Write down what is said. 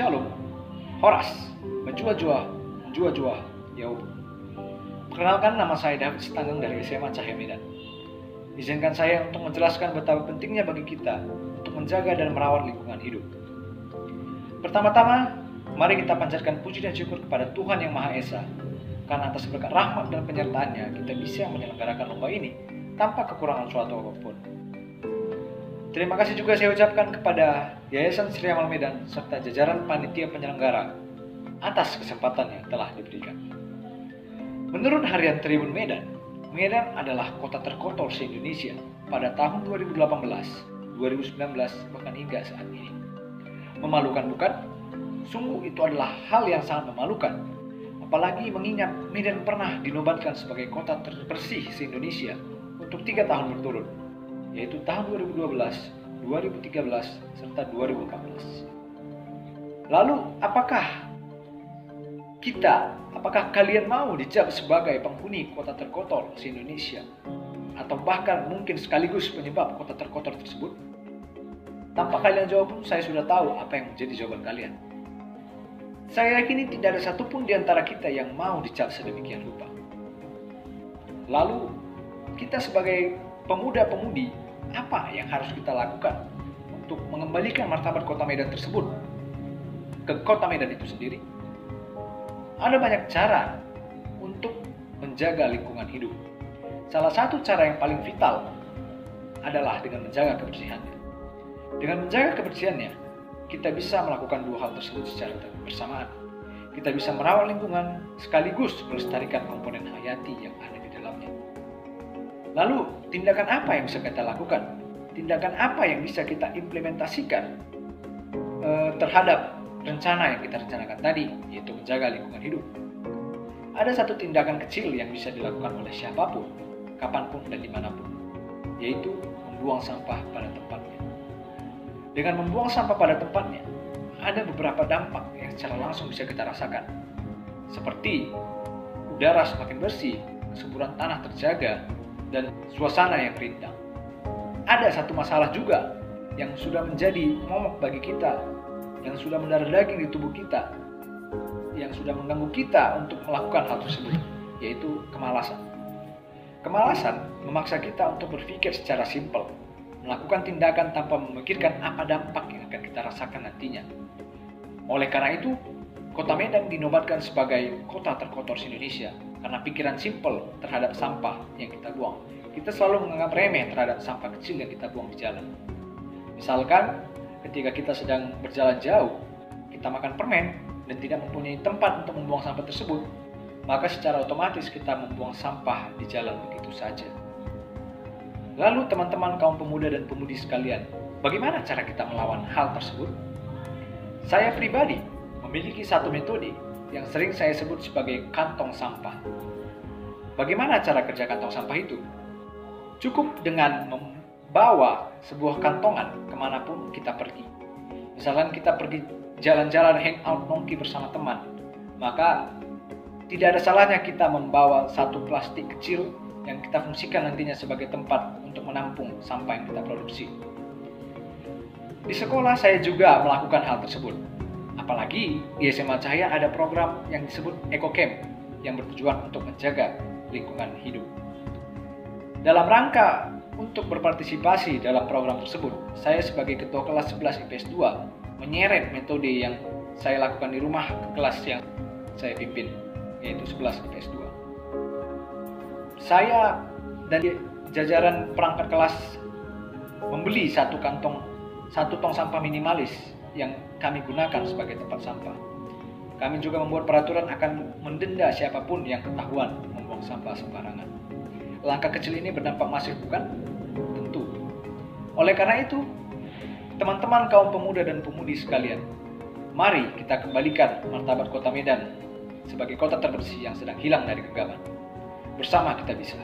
Shalom, Horas, Menjua-jua, Yaub. Perkenalkan, nama saya David Stangang dari SMA Cahaya Medan. Izinkan saya untuk menjelaskan betapa pentingnya bagi kita untuk menjaga dan merawat lingkungan hidup. Pertama-tama, mari kita panjatkan puji dan syukur kepada Tuhan Yang Maha Esa, karena atas berkat rahmat dan penyertaan-Nya kita bisa menyelenggarakan lomba ini tanpa kekurangan suatu apapun. Terima kasih juga saya ucapkan kepada Yayasan Sri Amal Medan serta jajaran panitia penyelenggara atas kesempatan yang telah diberikan. Menurut harian Tribun Medan, Medan adalah kota terkotor se-Indonesia pada tahun 2018, 2019, bahkan hingga saat ini. Memalukan bukan? Sungguh itu adalah hal yang sangat memalukan. Apalagi mengingat Medan pernah dinobatkan sebagai kota terbersih se-Indonesia untuk 3 tahun berturut, yaitu tahun 2012, 2013, serta 2014. Lalu, apakah kalian mau dicap sebagai penghuni kota terkotor se-Indonesia? Atau bahkan mungkin sekaligus penyebab kota terkotor tersebut? Tanpa kalian jawab pun saya sudah tahu apa yang menjadi jawaban kalian. Saya yakini tidak ada satupun di antara kita yang mau dicap sedemikian rupa. Lalu, kita sebagai pemuda-pemudi, apa yang harus kita lakukan untuk mengembalikan martabat kota Medan tersebut ke kota Medan itu sendiri? Ada banyak cara untuk menjaga lingkungan hidup. Salah satu cara yang paling vital adalah dengan menjaga kebersihannya. Dengan menjaga kebersihannya, kita bisa melakukan dua hal tersebut secara bersamaan. Kita bisa merawat lingkungan sekaligus melestarikan komponen hayati yang ada di dalamnya. Lalu, tindakan apa yang bisa kita lakukan? Tindakan apa yang bisa kita implementasikan terhadap rencana yang kita rencanakan tadi, yaitu menjaga lingkungan hidup? Ada satu tindakan kecil yang bisa dilakukan oleh siapapun, kapanpun dan dimanapun, yaitu membuang sampah pada tempatnya. Dengan membuang sampah pada tempatnya, ada beberapa dampak yang secara langsung bisa kita rasakan, seperti udara semakin bersih, kesuburan tanah terjaga, dan suasana yang rindang. Ada satu masalah juga yang sudah menjadi momok bagi kita, yang sudah mendarah daging di tubuh kita, yang sudah mengganggu kita untuk melakukan hal tersebut, yaitu kemalasan. Kemalasan memaksa kita untuk berpikir secara simpel, melakukan tindakan tanpa memikirkan apa dampak yang akan kita rasakan nantinya. Oleh karena itu, Kota Medan dinobatkan sebagai kota terkotor se-Indonesia karena pikiran simpel terhadap sampah yang kita buang. Kita selalu menganggap remeh terhadap sampah kecil yang kita buang di jalan. Misalkan, ketika kita sedang berjalan jauh, kita makan permen dan tidak mempunyai tempat untuk membuang sampah tersebut, maka secara otomatis kita membuang sampah di jalan begitu saja. Lalu teman-teman kaum pemuda dan pemudi sekalian, bagaimana cara kita melawan hal tersebut? Saya pribadi memiliki satu metode yang sering saya sebut sebagai kantong sampah. Bagaimana cara kerja kantong sampah itu? Cukup dengan membawa sebuah kantongan kemanapun kita pergi. Misalkan kita pergi jalan-jalan hangout nongki bersama teman, maka tidak ada salahnya kita membawa satu plastik kecil yang kita fungsikan nantinya sebagai tempat untuk menampung sampah yang kita produksi. Di sekolah saya juga melakukan hal tersebut. Apalagi di SMA Cahaya ada program yang disebut EcoCamp yang bertujuan untuk menjaga lingkungan hidup. Dalam rangka untuk berpartisipasi dalam program tersebut, saya sebagai ketua kelas 11 IPS 2 menyeret metode yang saya lakukan di rumah ke kelas yang saya pimpin, yaitu 11 IPS 2. Saya dan jajaran perangkat kelas membeli satu tong sampah minimalis yang kami gunakan sebagai tempat sampah. Kami juga membuat peraturan akan mendenda siapapun yang ketahuan membuang sampah sembarangan. Langkah kecil ini berdampak masif, bukan? Tentu. Oleh karena itu, teman-teman kaum pemuda dan pemudi sekalian, mari kita kembalikan martabat Kota Medan sebagai kota terbersih yang sedang hilang dari genggaman. Bersama kita bisa.